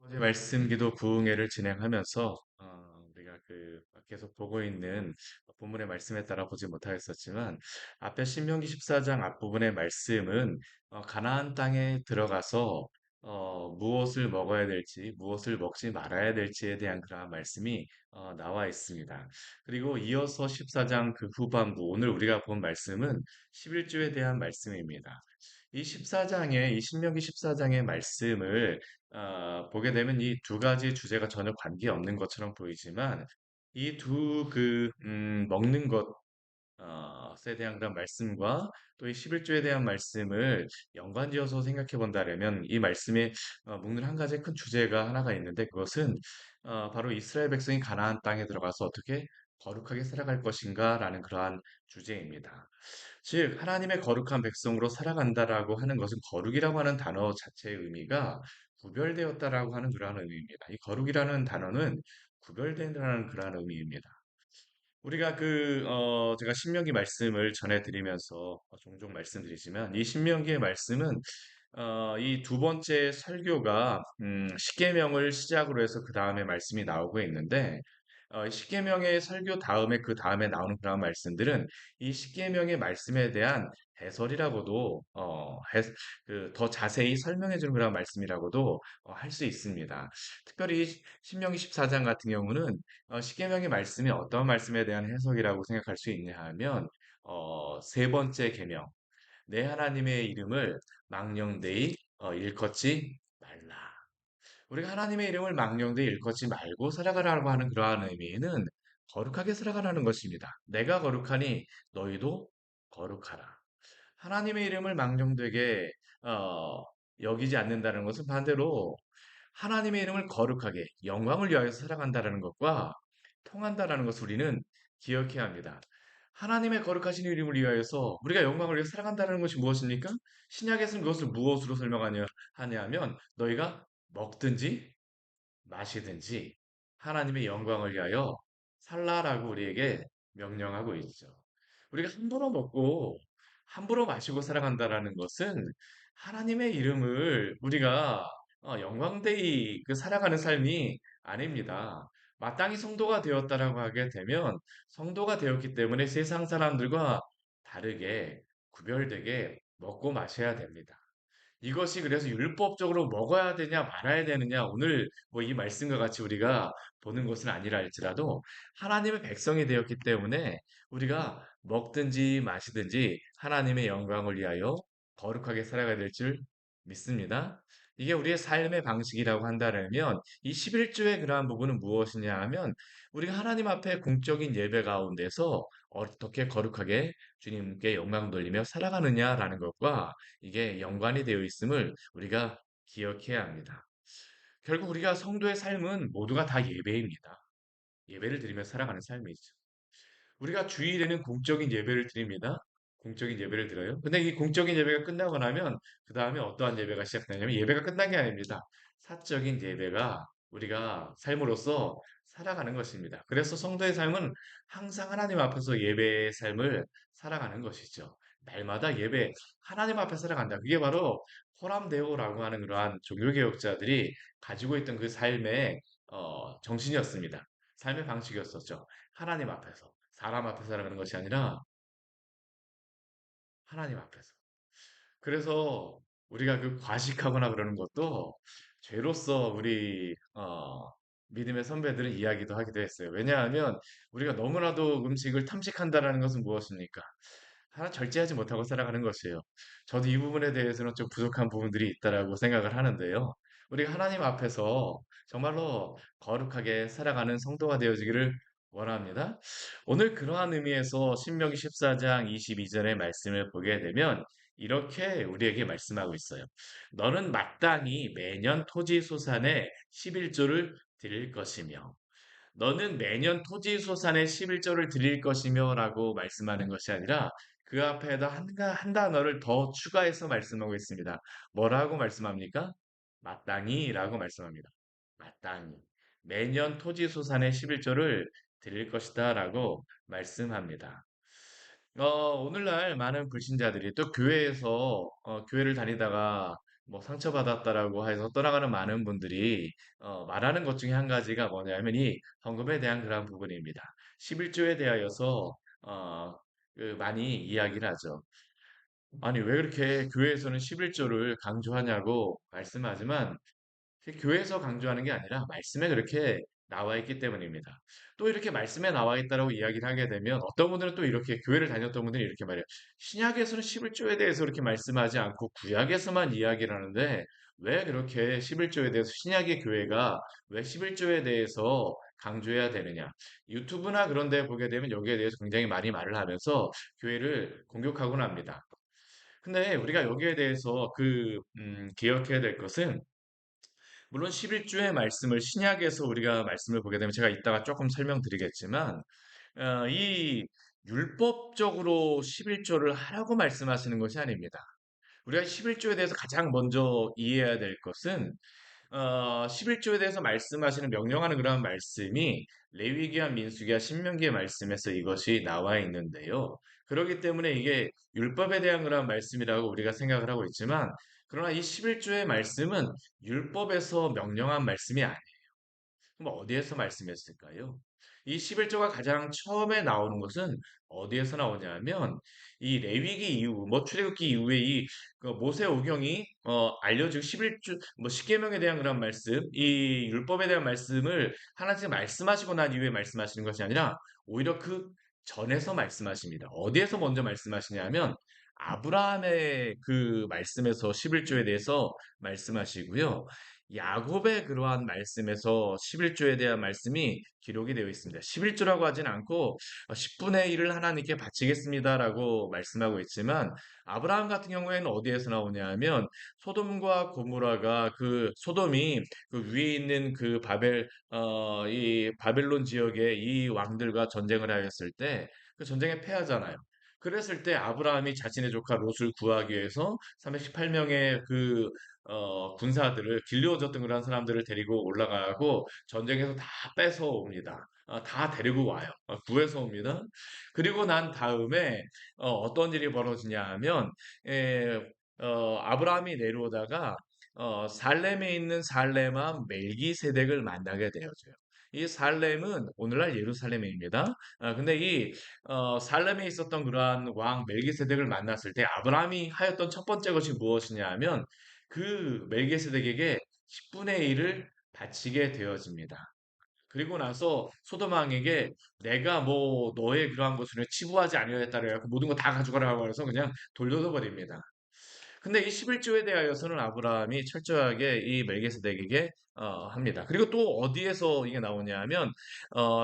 어제 말씀 기도 부흥회를 진행하면서 우리가 계속 보고 있는 본문의 말씀에 따라 보지 못하였었지만 앞에 신명기 14장 앞부분의 말씀은 가나안 땅에 들어가서 무엇을 먹어야 될지 무엇을 먹지 말아야 될지에 대한 그러한 말씀이 나와 있습니다. 그리고 이어서 14장 그 후반부 오늘 우리가 본 말씀은 11조에 대한 말씀입니다. 이 14장의 이 신명기 14장의 말씀을 보게 되면 이 두 가지 주제가 전혀 관계없는 것처럼 보이지만 이 먹는 것에 대한 그런 말씀과 또 이 11조에 대한 말씀을 연관지어서 생각해 본다면 이 말씀에 묶는 한 가지 큰 주제가 하나가 있는데 그것은 바로 이스라엘 백성이 가나안 땅에 들어가서 어떻게 거룩하게 살아갈 것인가라는 그러한 주제입니다. 즉, 하나님의 거룩한 백성으로 살아간다라고 하는 것은 거룩이라고 하는 단어 자체의 의미가 구별되었다라고 하는 그러한 의미입니다. 이 거룩이라는 단어는 구별된다는 그러한 의미입니다. 우리가 제가 신명기 말씀을 전해드리면서 종종 말씀드리지만 이 신명기의 말씀은 이 두 번째 설교가 십계명을 시작으로 해서 그 다음에 말씀이 나오고 있는데 십계명의 설교 다음에 그 다음에 나오는 그런 말씀들은 이 십계명의 말씀에 대한 해설이라고도 더 자세히 설명해 주는 그런 말씀이라고도 할 수 있습니다. 특별히 신명기 14장 같은 경우는 십계명의 말씀이 어떤 말씀에 대한 해석이라고 생각할 수 있냐 하면 세 번째 계명 내 하나님의 이름을 망령되이 일컫지 말라. 우리가 하나님의 이름을 망령되이 일컫지 말고 살아가라고 하는 그러한 의미는 거룩하게 살아가라는 것입니다. 내가 거룩하니 너희도 거룩하라. 하나님의 이름을 망령되게 어, 여기지 않는다는 것은 반대로 하나님의 이름을 거룩하게 영광을 위하여 살아간다는 것과 통한다라는 것을 우리는 기억해야 합니다. 하나님의 거룩하신 이름을 위하여서 우리가 영광을 위해 살아간다는 것이 무엇입니까? 신약에서는 그것을 무엇으로 설명하냐 하면 너희가 먹든지 마시든지 하나님의 영광을 위하여 살라라고 우리에게 명령하고 있죠. 우리가 함부로 먹고 함부로 마시고 살아간다라는 것은 하나님의 이름을 우리가 영광되이 살아가는 삶이 아닙니다. 마땅히 성도가 되었다라고 하게 되면 성도가 되었기 때문에 세상 사람들과 다르게 구별되게 먹고 마셔야 됩니다. 이것이 그래서 율법적으로 먹어야 되냐 말아야 되느냐 오늘 뭐 이 말씀과 같이 우리가 보는 것은 아니라 할지라도 하나님의 백성이 되었기 때문에 우리가 먹든지 마시든지 하나님의 영광을 위하여 거룩하게 살아가야 될 줄 믿습니다. 이게 우리의 삶의 방식이라고 한다면 이 11조의 그러한 부분은 무엇이냐 하면 우리가 하나님 앞에 공적인 예배 가운데서 어떻게 거룩하게 주님께 영광 돌리며 살아가느냐라는 것과 이게 연관이 되어 있음을 우리가 기억해야 합니다. 결국 우리가 성도의 삶은 모두가 다 예배입니다. 예배를 드리며 살아가는 삶이죠. 우리가 주일에는 공적인 예배를 드립니다. 공적인 예배를 드려요. 근데 이 공적인 예배가 끝나고 나면 그 다음에 어떠한 예배가 시작되냐면 예배가 끝난 게 아닙니다. 사적인 예배가 우리가 삶으로서 살아가는 것입니다. 그래서 성도의 삶은 항상 하나님 앞에서 예배의 삶을 살아가는 것이죠. 날마다 예배, 하나님 앞에 살아간다. 그게 바로 호람데오라고 하는 그러한 종교개혁자들이 가지고 있던 그 삶의 정신이었습니다. 삶의 방식이었었죠. 하나님 앞에서. 사람 앞에서 살아가는 것이 아니라 하나님 앞에서. 그래서 우리가 과식하거나 그러는 것도 죄로서 우리 믿음의 선배들은 이야기도 하기도 했어요. 왜냐하면 우리가 너무나도 음식을 탐식한다라는 것은 무엇입니까? 하나 절제하지 못하고 살아가는 것이에요. 저도 이 부분에 대해서는 좀 부족한 부분들이 있다라고 생각을 하는데요. 우리가 하나님 앞에서 정말로 거룩하게 살아가는 성도가 되어지기를 원합니다. 오늘 그러한 의미에서 신명기 14장 22절의 말씀을 보게 되면 이렇게 우리에게 말씀하고 있어요. 너는 마땅히 매년 토지 소산의 11조를 드릴 것이며 너는 매년 토지 소산의 11조를 드릴 것이며라고 말씀하는 것이 아니라 그 앞에다 한 단어를 더 추가해서 말씀하고 있습니다. 뭐라고 말씀합니까? 마땅히라고 말씀합니다. 마땅히. 매년 토지 소산의 11조를 드릴 것이다라고 말씀합니다. 오늘날 많은 불신자들이 또 교회에서 교회를 다니다가 뭐 상처받았다라고 해서 떠나가는 많은 분들이 말하는 것 중에 한 가지가 뭐냐면 이 헌금에 대한 그런 부분입니다. 11조에 대하여서 어, 많이 이야기를 하죠. 아니 왜 그렇게 교회에서는 11조를 강조하냐고 말씀하지만 교회에서 강조하는 게 아니라 말씀에 그렇게 나와 있기 때문입니다. 또 이렇게 말씀에 나와 있다라고 이야기를 하게 되면 어떤 분들은 또 이렇게 교회를 다녔던 분들이 이렇게 말해요. 신약에서는 11조에 대해서 그렇게 말씀하지 않고 구약에서만 이야기를 하는데 왜 그렇게 11조에 대해서 신약의 교회가 왜 11조에 대해서 강조해야 되느냐. 유튜브나 그런 데 보게 되면 여기에 대해서 굉장히 많이 말을 하면서 교회를 공격하곤 합니다. 근데 우리가 여기에 대해서 기억해야 될 것은 물론 11조의 말씀을 신약에서 우리가 말씀을 보게 되면 제가 이따가 조금 설명드리겠지만 이 율법적으로 11조를 하라고 말씀하시는 것이 아닙니다. 우리가 11조에 대해서 가장 먼저 이해해야 될 것은 11조에 대해서 말씀하시는 명령하는 그런 말씀이 레위기와 민수기와 신명기의 말씀에서 이것이 나와 있는데요. 그렇기 때문에 이게 율법에 대한 그런 말씀이라고 우리가 생각을 하고 있지만 그러나 이 11조의 말씀은 율법에서 명령한 말씀이 아니에요. 그럼 어디에서 말씀했을까요? 이 11조가 가장 처음에 나오는 것은 어디에서 나오냐면 이 레위기 이후, 뭐 출애굽기 이후에 그 모세 오경이 알려준 11조 뭐 십계명에 대한 그런 말씀, 이 율법에 대한 말씀을 하나씩 말씀하시고 난 이후에 말씀하시는 것이 아니라 오히려 그 전에서 말씀하십니다. 어디에서 먼저 말씀하시냐면 아브라함의 그 말씀에서 11조에 대해서 말씀하시고요. 야곱의 그러한 말씀에서 11조에 대한 말씀이 기록이 되어 있습니다. 11조라고 하진 않고 10분의 1을 하나님께 바치겠습니다라고 말씀하고 있지만 아브라함 같은 경우에는 어디에서 나오냐 하면 소돔과 고모라가 그 소돔이 그 위에 있는 그 이 바벨론 지역의 이 왕들과 전쟁을 하였을 때 그 전쟁에 패하잖아요. 그랬을 때 아브라함이 자신의 조카 롯을 구하기 위해서 318명의 군사들을 길르어졌던 그런 사람들을 데리고 올라가고 전쟁에서 다 뺏어옵니다. 다 데리고 와요. 구해서 옵니다. 그리고 난 다음에 떤 일이 벌어지냐 하면 에, 아브라함이 내려오다가 살렘에 있는 살렘왕 멜기세덱을 만나게 되어져요. 이 살렘은 오늘날 예루살렘입니다. 근데 살렘에 있었던 그러한 왕 멜기세덱을 만났을 때 아브라함이 하였던 첫 번째 것이 무엇이냐 하면 그 멜기세덱에게 10분의 1을 바치게 되어집니다. 그리고 나서 소돔 왕에게 내가 뭐 너의 그러한 것을 치부하지 아니하였다 그래갖고 모든 거 다 가져가라고 해서 그냥 돌려줘 버립니다. 근데 이 11조에 대하여서는 아브라함이 철저하게 이 멜기세덱에게 합니다. 그리고 또 어디에서 이게 나오냐 면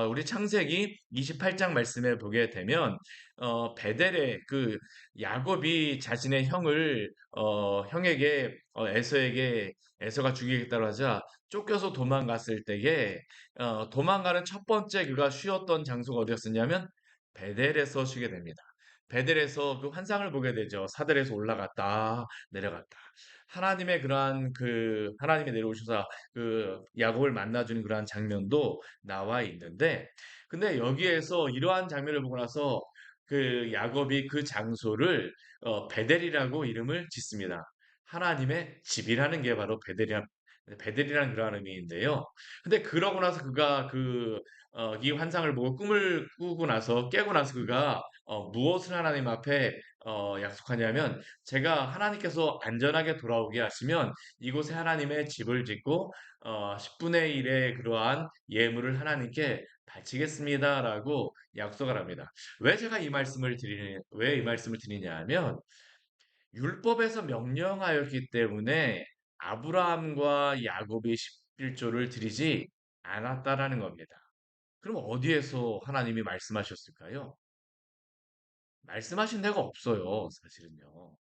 우리 창세기 28장 말씀에 보게 되면 베델에 그 야곱이 자신의 형에게 에서가 죽이겠다고 하자 쫓겨서 도망갔을 때에 도망가는 첫 번째 그가 쉬었던 장소가 어디였었냐면 베델에서 쉬게 됩니다. 베델에서 그 환상을 보게 되죠. 사들에서 올라갔다, 내려갔다. 하나님이 내려오셔서 그 야곱을 만나주는 그러한 장면도 나와 있는데, 근데 여기에서 이러한 장면을 보고 나서 그 야곱이 그 장소를 베델이라고 이름을 짓습니다. 하나님의 집이라는 게 바로 베델이라는 그러한 의미인데요. 근데 그러고 나서 그가 이 환상을 보고 꿈을 꾸고 나서 깨고 나서 그가 무엇을 하나님 앞에 약속하냐면 제가 하나님께서 안전하게 돌아오게 하시면 이곳에 하나님의 집을 짓고 10분의 1의 그러한 예물을 하나님께 바치겠습니다라고 약속을 합니다. 왜 이 말씀을 드리냐 하면 율법에서 명령하였기 때문에 아브라함과 야곱이 11조를 드리지 않았다라는 겁니다. 그럼 어디에서 하나님이 말씀하셨을까요? 말씀하신 데가 없어요, 사실은요.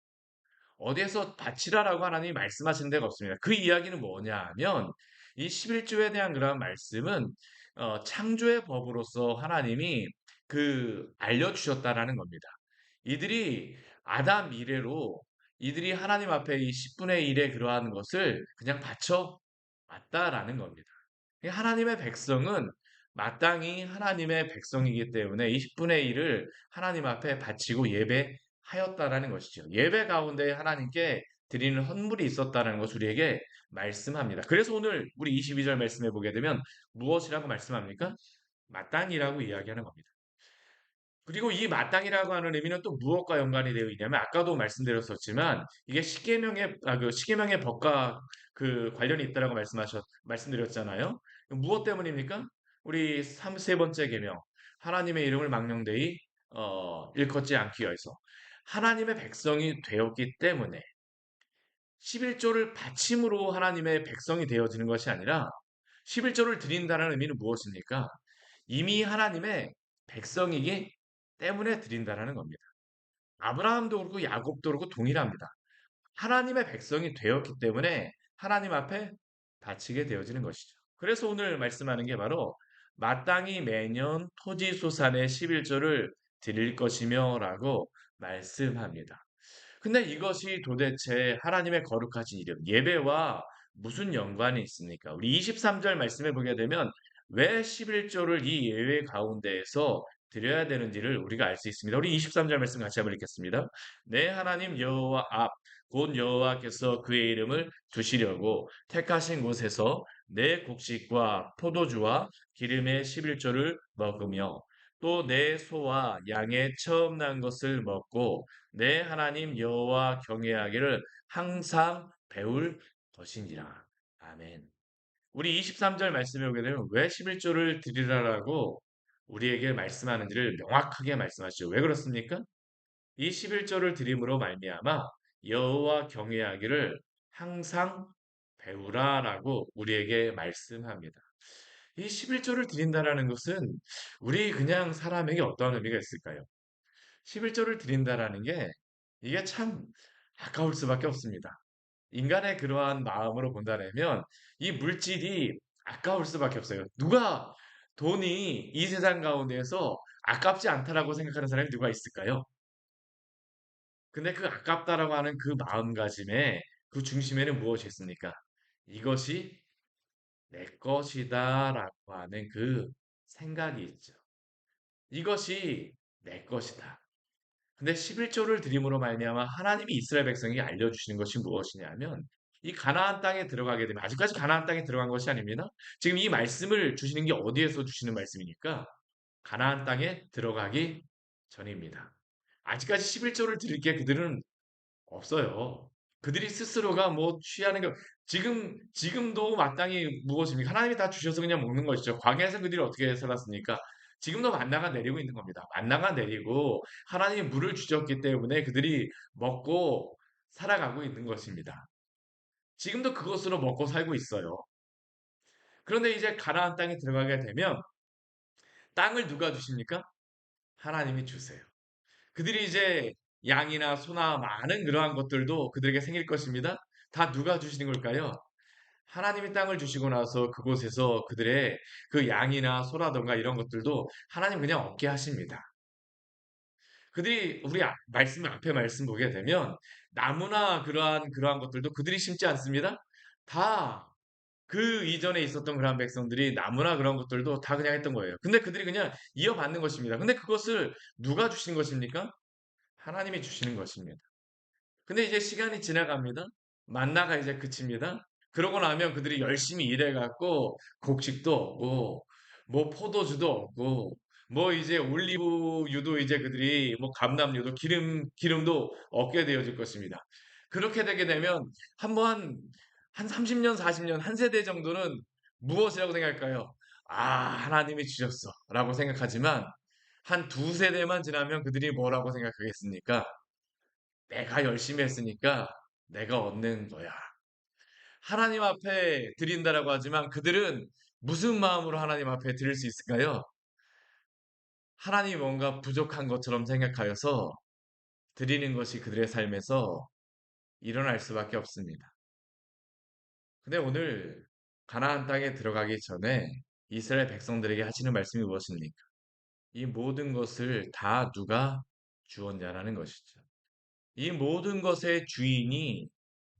어디에서 바치라라고 하나님이 말씀하신 데가 없습니다. 그 이야기는 뭐냐 하면 이 11조에 대한 그런 말씀은 창조의 법으로서 하나님이 알려주셨다라는 겁니다. 이들이 아담 이래로 이들이 하나님 앞에 이 10분의 1의 그러한 것을 그냥 바쳐 왔다라는 겁니다. 하나님의 백성은 마땅히 하나님의 백성이기 때문에 20분의 1을 하나님 앞에 바치고 예배하였다라는 것이죠. 예배 가운데 하나님께 드리는 헌물이 있었다는 것을 우리에게 말씀합니다. 그래서 오늘 우리 22절 말씀해 보게 되면 무엇이라고 말씀합니까? 마땅이라고 이야기하는 겁니다. 그리고 이 마땅이라고 하는 의미는 또 무엇과 연관이 되어 있냐면 아까도 말씀드렸었지만 이게 시계명의 법과 그 관련이 있다라고 말씀드렸잖아요. 무엇 때문입니까? 우리 세 번째 계명 하나님의 이름을 망령되이 일컫지 않기 위해서 하나님의 백성이 되었기 때문에 11조를 바침으로 하나님의 백성이 되어지는 것이 아니라 11조를 드린다는 의미는 무엇입니까? 이미 하나님의 백성이기 때문에 드린다라는 겁니다. 아브라함도 그렇고 야곱도 그렇고 동일합니다. 하나님의 백성이 되었기 때문에 하나님 앞에 바치게 되어지는 것이죠. 그래서 오늘 말씀하는 게 바로 마땅히 매년 토지소산의 11조를 드릴 것이며라고 말씀합니다. 근데 이것이 도대체 하나님의 거룩하신 이름, 예배와 무슨 연관이 있습니까? 우리 23절 말씀해 보게 되면 왜 11조를 이 예외 가운데에서 드려야 되는지를 우리가 알 수 있습니다. 우리 23절 말씀 같이 한번 읽겠습니다. 내 하나님 여호와 앞, 곧 여호와께서 그의 이름을 두시려고 택하신 곳에서 내 곡식과 포도주와 기름의 11조를 먹으며 또 내 소와 양의 처음 난 것을 먹고 내 하나님 여호와 경외하기를 항상 배울 것이니라. 아멘. 우리 23절 말씀에 오게 되면 왜 11조를 드리라라고 우리에게 말씀하는지를 명확하게 말씀하시죠. 왜 그렇습니까? 이 11조를 드림으로 말미암아 여호와 경외하기를 항상 배우라라고 우리에게 말씀합니다. 이 11조를 드린다라는 것은 우리 그냥 사람에게 어떠한 의미가 있을까요? 11조를 드린다라는 게 이게 참 아까울 수밖에 없습니다. 인간의 그러한 마음으로 본다면 이 물질이 아까울 수밖에 없어요. 누가 돈이 이 세상 가운데에서 아깝지 않다라고 생각하는 사람이 누가 있을까요? 근데 그 아깝다라고 하는 그 마음가짐에 그 중심에는 무엇이 있습니까? 이것이 내 것이다라고 하는 그 생각이 있죠. 이것이 내 것이다. 근데 11조를 드림으로 말미암아 하나님이 이스라엘 백성에게 알려주시는 것이 무엇이냐면 이 가나안 땅에 들어가게 되면 아직까지 가나안 땅에 들어간 것이 아닙니다. 지금 이 말씀을 주시는 게 어디에서 주시는 말씀이니까 가나안 땅에 들어가기 전입니다. 아직까지 11조를 드릴 게 그들은 없어요. 그들이 스스로가 뭐 취하는 게 지금도 마땅히 무엇입니까? 하나님이 다 주셔서 그냥 먹는 것이죠. 광야에서 그들이 어떻게 살았습니까? 지금도 만나가 내리고 있는 겁니다. 만나가 내리고 하나님이 물을 주셨기 때문에 그들이 먹고 살아가고 있는 것입니다. 지금도 그것으로 먹고 살고 있어요. 그런데 이제 가나안 땅에 들어가게 되면 땅을 누가 주십니까? 하나님이 주세요. 그들이 이제 양이나 소나 많은 그러한 것들도 그들에게 생길 것입니다. 다 누가 주시는 걸까요? 하나님이 땅을 주시고 나서 그곳에서 그들의 그 양이나 소라든가 이런 것들도 하나님 그냥 얻게 하십니다. 그들이 우리 말씀 앞에 말씀 보게 되면 나무나 그러한 것들도 그들이 심지 않습니다. 다 그 이전에 있었던 그러한 백성들이 나무나 그런 것들도 다 그냥 했던 거예요. 근데 그들이 그냥 이어받는 것입니다. 근데 그것을 누가 주신 것입니까? 하나님이 주시는 것입니다. 근데 이제 시간이 지나갑니다. 만나가 이제 그칩니다. 그러고 나면 그들이 열심히 일해갖고 곡식도 얻고, 뭐 포도주도 얻고, 뭐 이제 올리브유도 이제 그들이 뭐 감람유도 기름도 얻게 되어질 것입니다. 그렇게 되게 되면 한 30년, 40년, 한 세대 정도는 무엇이라고 생각할까요? 아, 하나님이 주셨어. 라고 생각하지만 한 두 세대만 지나면 그들이 뭐라고 생각하겠습니까? 내가 열심히 했으니까 내가 얻는 거야. 하나님 앞에 드린다라고 하지만 그들은 무슨 마음으로 하나님 앞에 드릴 수 있을까요? 하나님이 뭔가 부족한 것처럼 생각하여서 드리는 것이 그들의 삶에서 일어날 수밖에 없습니다. 근데 오늘 가나안 땅에 들어가기 전에 이스라엘 백성들에게 하시는 말씀이 무엇입니까? 이 모든 것을 다 누가 주었냐라는 것이죠. 이 모든 것의 주인이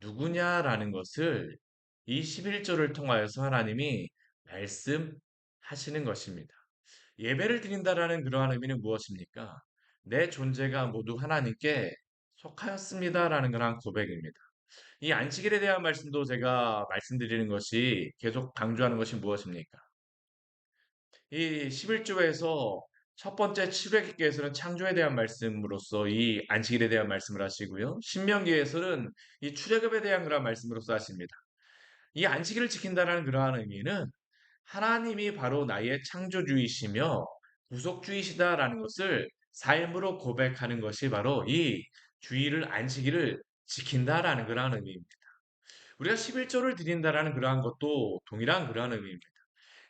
누구냐라는 것을 이 11조를 통하여서 하나님이 말씀하시는 것입니다. 예배를 드린다라는 그러한 의미는 무엇입니까? 내 존재가 모두 하나님께 속하였습니다라는 그러한 고백입니다. 이 안식일에 대한 말씀도 제가 말씀드리는 것이 계속 강조하는 것이 무엇입니까? 이 11조에서 첫 번째 출애굽기에서는 창조에 대한 말씀으로서 이 안식일에 대한 말씀을 하시고요. 신명기에서는 이 출애굽에 대한 그런 말씀으로서 하십니다. 이 안식일을 지킨다는 그러한 의미는 하나님이 바로 나의 창조주이시며 구속주이시다라는 것을 삶으로 고백하는 것이 바로 이 주일을 안식일을 지킨다라는 그러한 의미입니다. 우리가 11조를 드린다라는 그러한 것도 동일한 그러한 의미입니다.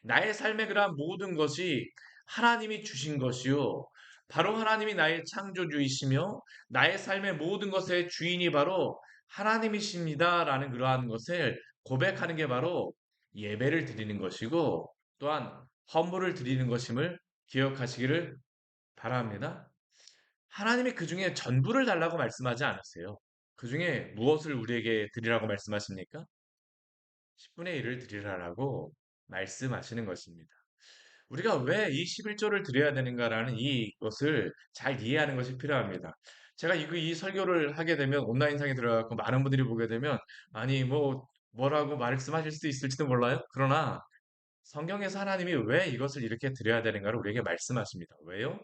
나의 삶의 그러한 모든 것이 하나님이 주신 것이요. 바로 하나님이 나의 창조주이시며 나의 삶의 모든 것의 주인이 바로 하나님이십니다라는 그러한 것을 고백하는 게 바로 예배를 드리는 것이고 또한 헌물을 드리는 것임을 기억하시기를 바랍니다. 하나님이 그 중에 전부를 달라고 말씀하지 않으세요. 그 중에 무엇을 우리에게 드리라고 말씀하십니까? 10분의 1을 드리라라고 말씀하시는 것입니다. 우리가 왜 이 11조를 드려야 되는가라는 이것을 잘 이해하는 것이 필요합니다. 제가 이 설교를 하게 되면 온라인상에 들어가고 많은 분들이 보게 되면 아니 뭐라고 말씀하실 수도 있을지도 몰라요. 그러나 성경에서 하나님이 왜 이것을 이렇게 드려야 되는가를 우리에게 말씀하십니다. 왜요?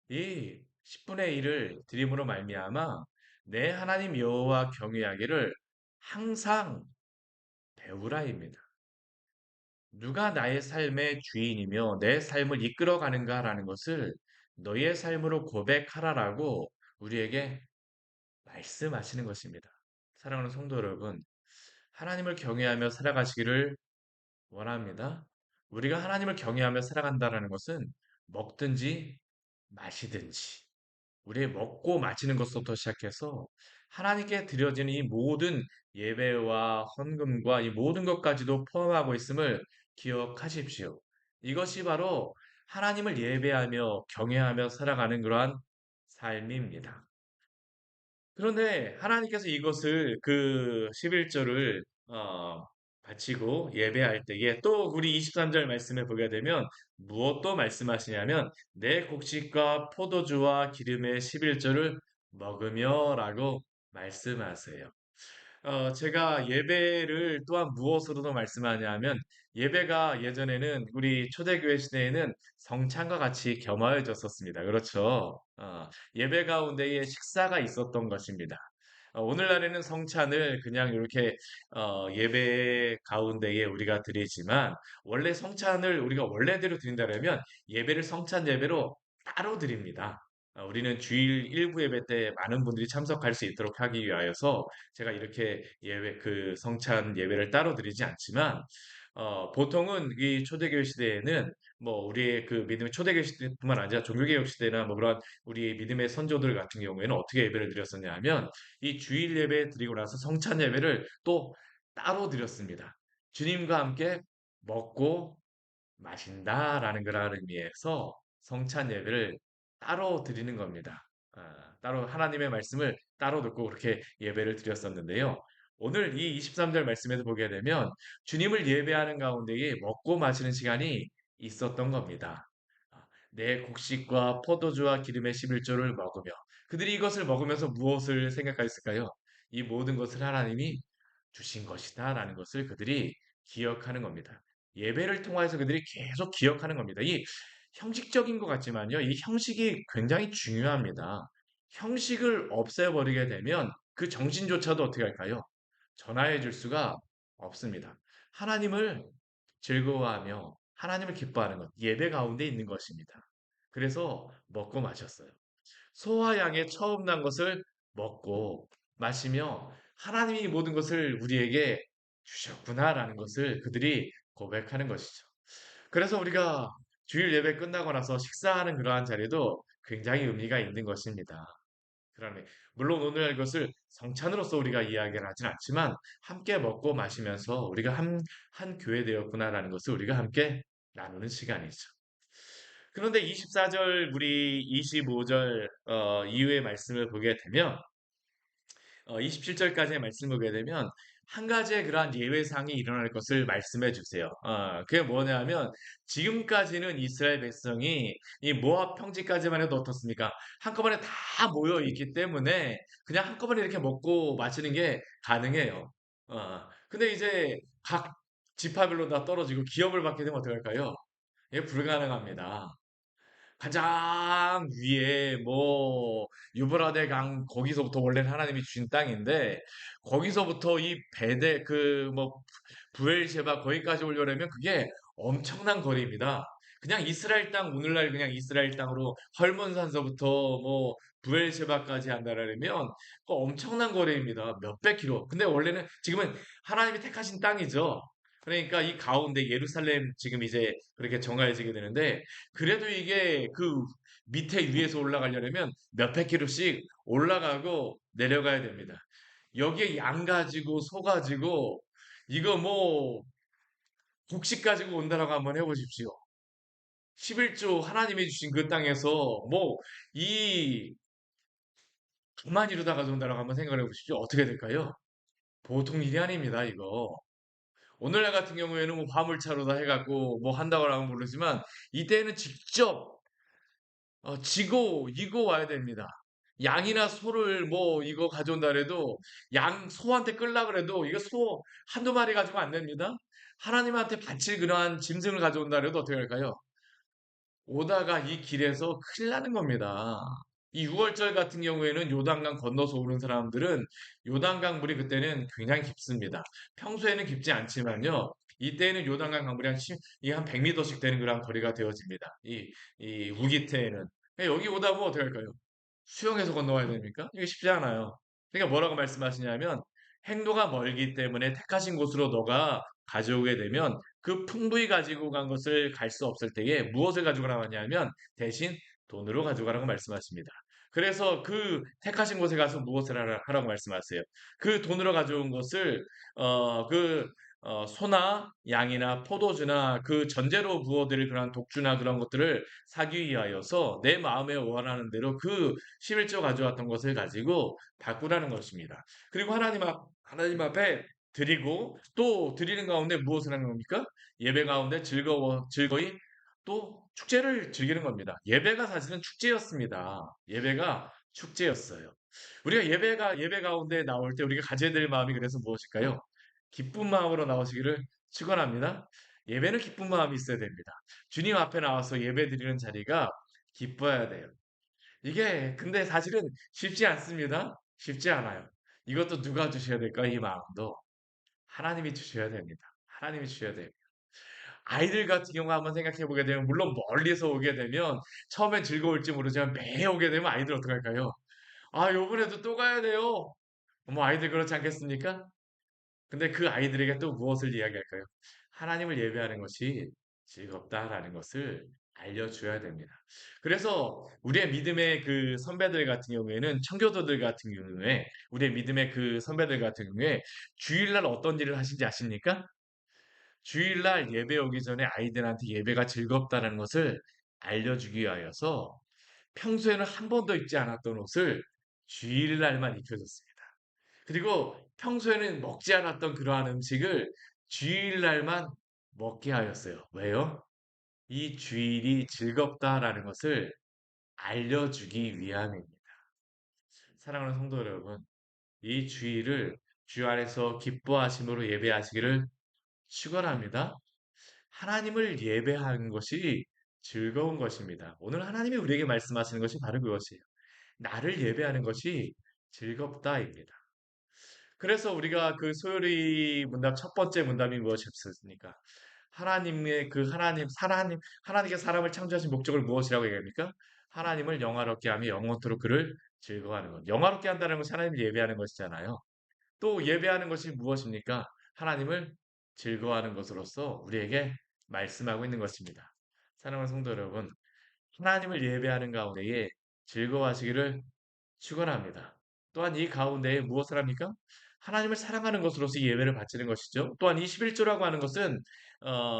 이 10분의 1을 드림으로 말미암아 내 하나님 여호와 경외하기를 항상 배우라입니다. 누가 나의 삶의 주인이며 내 삶을 이끌어가는가라는 것을 너의 삶으로 고백하라라고 우리에게 말씀하시는 것입니다. 사랑하는 성도 여러분, 하나님을 경외하며 살아가시기를 원합니다. 우리가 하나님을 경외하며 살아간다라는 것은 먹든지 마시든지 우리의 먹고 마시는 것부터 시작해서 하나님께 드려지는 이 모든 예배와 헌금과 이 모든 것까지도 포함하고 있음을 기억하십시오. 이것이 바로 하나님을 예배하며 경외하며 살아가는 그러한 삶입니다. 그런데 하나님께서 이것을 그 11절을 바치고 예배할 때에 또 우리 23절 말씀에 보게 되면 무엇도 말씀하시냐면 내 곡식과 포도주와 기름의 11절을 먹으며라고 말씀하세요. 제가 예배를 또한 무엇으로도 말씀하냐면 예배가 예전에는 우리 초대교회 시대에는 성찬과 같이 겸하여졌었습니다. 그렇죠? 예배 가운데에 식사가 있었던 것입니다. 오늘날에는 성찬을 그냥 이렇게 예배 가운데에 우리가 드리지만 원래 성찬을 우리가 원래대로 드린다면 예배를 성찬 예배로 따로 드립니다. 우리는 주일 일부 예배 때 많은 분들이 참석할 수 있도록 하기 위하여서 제가 이렇게 예배 그 성찬 예배를 따로 드리지 않지만 보통은 이 초대교회 시대에는 뭐 우리의 그 믿음의 초대교회 시대뿐만 아니라 종교개혁 시대나 뭐 그런 우리 믿음의 선조들 같은 경우에는 어떻게 예배를 드렸었냐 하면 이 주일 예배 드리고 나서 성찬 예배를 또 따로 드렸습니다. 주님과 함께 먹고 마신다라는 그런 의미에서 성찬 예배를 따로 드리는 겁니다. 따로 하나님의 말씀을 따로 듣고 그렇게 예배를 드렸었는데요. 오늘 이 23절 말씀에서 보게 되면 주님을 예배하는 가운데에 먹고 마시는 시간이 있었던 겁니다. 내 곡식과 포도주와 기름의 11조를 먹으며 그들이 이것을 먹으면서 무엇을 생각했을까요? 이 모든 것을 하나님이 주신 것이다라는 것을 그들이 기억하는 겁니다. 예배를 통해서 그들이 계속 기억하는 겁니다. 이 형식적인 것 같지만요. 이 형식이 굉장히 중요합니다. 형식을 없애버리게 되면 그 정신조차도 어떻게 할까요? 전화해 줄 수가 없습니다. 하나님을 즐거워하며 하나님을 기뻐하는 것, 예배 가운데 있는 것입니다. 그래서 먹고 마셨어요. 소와 양의 처음 난 것을 먹고 마시며 하나님이 모든 것을 우리에게 주셨구나라는 것을 그들이 고백하는 것이죠. 그래서 우리가 주일 예배 끝나고 나서 식사하는 그러한 자리도 굉장히 의미가 있는 것입니다. 그러네. 물론 오늘 이것을 성찬으로서 우리가 이야기를 하진 않지만 함께 먹고 마시면서 우리가 한 교회 되었구나라는 것을 우리가 함께 나누는 시간이죠. 그런데 24절 우리 25절 이후의 말씀을 보게 되면 27절까지의 말씀을 보게 되면 한 가지의 그러한 예외상이 일어날 것을 말씀해 주세요. 그게 뭐냐면 지금까지는 이스라엘 백성이 이 모압 평지까지만 해도 어떻습니까? 한꺼번에 다 모여 있기 때문에 그냥 한꺼번에 이렇게 먹고 마시는 게 가능해요. 근데 이제 각 지파별로 다 떨어지고 기업을 받게 되면 어떡할까요? 이게 불가능합니다. 가장 위에 뭐 유브라데 강 거기서부터 원래는 하나님이 주신 땅인데 거기서부터 이 베데 그 뭐 부엘셰바 거기까지 오려면 그게 엄청난 거리입니다. 그냥 이스라엘 땅 오늘날 그냥 이스라엘 땅으로 헐몬산서부터 뭐 부엘셰바까지 한다라면 그 엄청난 거리입니다. 몇백 킬로. 근데 원래는 지금은 하나님이 택하신 땅이죠. 그러니까 이 가운데 예루살렘 지금 이제 그렇게 정해지게 되는데 그래도 이게 그 밑에 위에서 올라가려면 몇백 킬로씩 올라가고 내려가야 됩니다. 여기에 양 가지고 소 가지고 이거 뭐 곡식 가지고 온다라고 한번 해보십시오. 11조 하나님이 주신 그 땅에서 뭐 이 두만 이루다 가져온다라고 한번 생각을 해보십시오. 어떻게 될까요? 보통 일이 아닙니다, 이거. 오늘날 같은 경우에는 뭐 화물차로다 해갖고 뭐 한다고 하면 모르지만 이때는 직접 지고 이고 와야 됩니다. 양이나 소를 뭐 이거 가져온다 그래도 양 소한테 끌라 그래도 이거 소 한두 마리 가지고 안 됩니다. 하나님한테 바칠 그러한 짐승을 가져온다 그래도 어떻게 할까요? 오다가 이 길에서 큰일 나는 겁니다. 이 6월절 같은 경우에는 요단강 건너서 오는 사람들은 요단강 물이 그때는 굉장히 깊습니다. 평소에는 깊지 않지만요. 이때는 요단강 강물이 한 100m씩 되는 그런 거리가 되어집니다. 이 우기태에는. 여기 오다 보면 어떻게 할까요? 수영해서 건너와야 됩니까? 이게 쉽지 않아요. 그러니까 뭐라고 말씀하시냐면 행도가 멀기 때문에 택하신 곳으로 너가 가져오게 되면 그 풍부히 가지고 간 것을 갈 수 없을 때에 무엇을 가지고 나왔냐면 대신 돈으로 가져가라고 말씀하십니다. 그래서 그 택하신 곳에 가서 무엇을 하라고 말씀하세요. 그 돈으로 가져온 것을 소나 양이나 포도주나 그 전제로 부어드릴 그런 독주나 그런 것들을 사기 위하여서 내 마음에 원하는 대로 그 11조 가져왔던 것을 가지고 바꾸라는 것입니다. 그리고 하나님 앞에 드리고 또 드리는 가운데 무엇을 하는 겁니까? 예배 가운데 즐거이 또 축제를 즐기는 겁니다. 예배가 사실은 축제였습니다. 예배가 축제였어요. 우리가 예배 가운데 나올 때 우리가 가져야 될 마음이 그래서 무엇일까요? 기쁜 마음으로 나오시기를 축원합니다. 예배는 기쁜 마음이 있어야 됩니다. 주님 앞에 나와서 예배 드리는 자리가 기뻐야 돼요. 이게 근데 사실은 쉽지 않습니다. 쉽지 않아요. 이것도 누가 주셔야 될까요? 이 마음도 하나님이 주셔야 됩니다. 하나님이 주셔야 돼요. 아이들 같은 경우 한번 생각해 보게 되면 물론 멀리서 오게 되면 처음엔 즐거울지 모르지만 매해 오게 되면 아이들 어떡할까요? 아, 요번에도 또 가야 돼요. 뭐 아이들 그렇지 않겠습니까? 근데 그 아이들에게 또 무엇을 이야기할까요? 하나님을 예배하는 것이 즐겁다라는 것을 알려줘야 됩니다. 그래서 우리의 믿음의 그 선배들 같은 경우에는 청교도들 같은 경우에 우리의 믿음의 그 선배들 같은 경우에 주일날 어떤 일을 하신지 아십니까? 주일날 예배 오기 전에 아이들한테 예배가 즐겁다는 것을 알려주기 위하여서 평소에는 한 번도 입지 않았던 옷을 주일날만 입혀줬습니다. 그리고 평소에는 먹지 않았던 그러한 음식을 주일날만 먹게 하였어요. 왜요? 이 주일이 즐겁다라는 것을 알려주기 위함입니다. 사랑하는 성도 여러분, 이 주일을 주 안에서 기뻐하심으로 예배하시기를 축원합니다. 하나님을 예배하는 것이 즐거운 것입니다. 오늘 하나님이 우리에게 말씀하시는 것이 바로 그것이에요. 나를 예배하는 것이 즐겁다입니다. 그래서 우리가 그 소요리 문답 첫 번째 문답이 무엇이었습니까? 하나님께 사람을 창조하신 목적을 무엇이라고 얘기합니까? 하나님을 영화롭게 하며 영원토록 그를 즐거워하는 것. 영화롭게 한다는 것이 하나님을 예배하는 것이잖아요. 또 예배하는 것이 무엇입니까? 하나님을 즐거워하는 것으로서 우리에게 말씀하고 있는 것입니다. 사랑하는 성도 여러분, 하나님을 예배하는 가운데에 즐거워하시기를 축원합니다. 또한 이 가운데에 무엇을 합니까? 하나님을 사랑하는 것으로서 이 예배를 바치는 것이죠. 또한 이 11조라고 하는 것은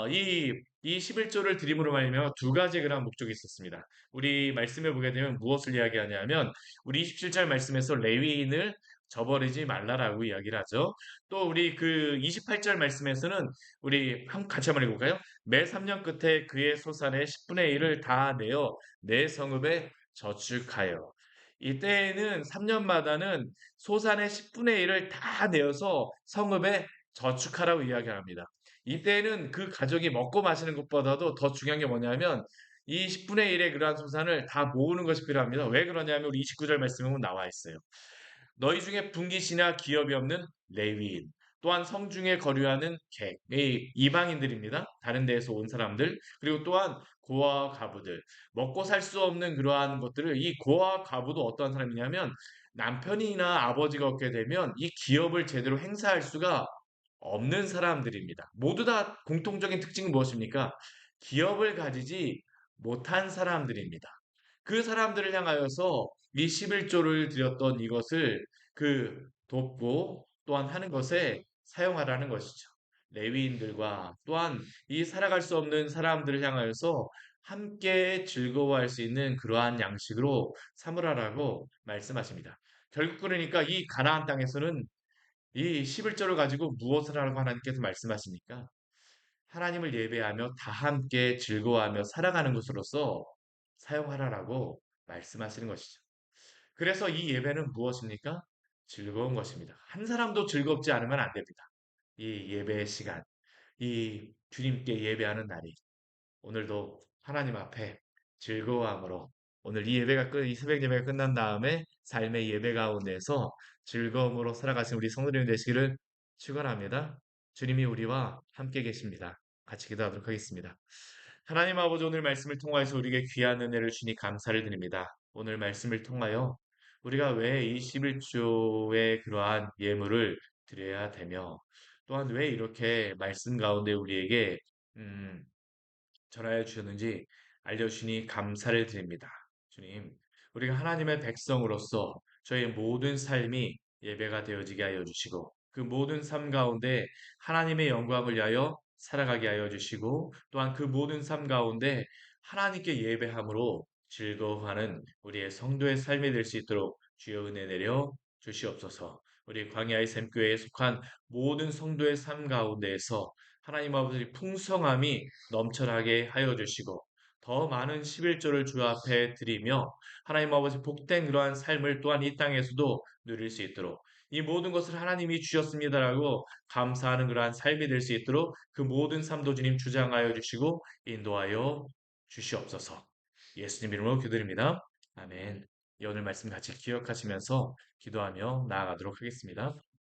이 11조를 드림으로 말미암아 두 가지 그런 목적이 있었습니다. 우리 말씀에 보게 되면 무엇을 이야기하냐면 우리 27절 말씀에서 레위인을 저버리지 말라라고 이야기를 하죠. 또 우리 그 28절 말씀에서는 우리 같이 한번 읽어볼까요? 매 3년 끝에 그의 소산의 10분의 1을 다 내어 내 성읍에 저축하여. 이때에는 3년마다는 소산의 10분의 1을 다 내어서 성읍에 저축하라고 이야기합니다. 이때는 그 가족이 먹고 마시는 것보다도 더 중요한 게 뭐냐면 이 10분의 1의 그러한 소산을 다 모으는 것이 필요합니다. 왜 그러냐면 우리 29절 말씀에 보면 나와 있어요. 너희 중에 분깃이나 기업이 없는 레위인, 또한 성중에 거류하는 객, 이 이방인들입니다. 다른 데에서 온 사람들, 그리고 또한 고아와 과부들, 먹고 살 수 없는 그러한 것들을 이 고아와 과부도 어떠한 사람이냐면 남편이나 아버지가 얻게 되면 이 기업을 제대로 행사할 수가 없는 사람들입니다. 모두 다 공통적인 특징은 무엇입니까? 기업을 가지지 못한 사람들입니다. 그 사람들을 향하여서 이 11조를 드렸던 이것을 돕고 또한 하는 것에 사용하라는 것이죠. 레위인들과 또한 이 살아갈 수 없는 사람들을 향하여서 함께 즐거워할 수 있는 그러한 양식으로 삼으라라고 말씀하십니다. 결국 그러니까 이 가나안 땅에서는 이 11조를 가지고 무엇을 하라고 하나님께서 말씀하십니까? 하나님을 예배하며 다 함께 즐거워하며 살아가는 것으로서 사용하라라고 말씀하시는 것이죠. 그래서 이 예배는 무엇입니까? 즐거운 것입니다. 한 사람도 즐겁지 않으면 안 됩니다. 이 예배의 시간, 이 주님께 예배하는 날이 오늘도 하나님 앞에 즐거움으로 오늘 이 새벽 예배가 끝난 다음에 삶의 예배 가운데서 즐거움으로 살아가신 우리 성도님 되시기를 축원합니다. 주님이 우리와 함께 계십니다. 같이 기도하도록 하겠습니다. 하나님 아버지 오늘 말씀을 통하여서 우리에게 귀한 은혜를 주니 감사를 드립니다. 오늘 말씀을 통하여 우리가 왜 이 11조의 그러한 예물을 드려야 되며 또한 왜 이렇게 말씀 가운데 우리에게 음, 전하여 주셨는지 알려주시니 감사를 드립니다. 주님, 우리가 하나님의 백성으로서 저의 모든 삶이 예배가 되어지게 하여 주시고 그 모든 삶 가운데 하나님의 영광을 위하여 살아가게 하여 주시고 또한 그 모든 삶 가운데 하나님께 예배함으로 즐거워하는 우리의 성도의 삶이 될 수 있도록 주여 은혜 내려 주시옵소서. 우리 광야의 샘교회에 속한 모든 성도의 삶 가운데에서 하나님 아버지 풍성함이 넘쳐나게 하여 주시고 더 많은 11조를 주 앞에 드리며 하나님 아버지 복된 그러한 삶을 또한 이 땅에서도 누릴 수 있도록 이 모든 것을 하나님이 주셨습니다라고 감사하는 그러한 삶이 될 수 있도록 그 모든 삶도 주님 주장하여 주시고 인도하여 주시옵소서. 예수님 이름으로 기도드립니다. 아멘. 이 오늘 말씀 같이 기억하시면서 기도하며 나아가도록 하겠습니다.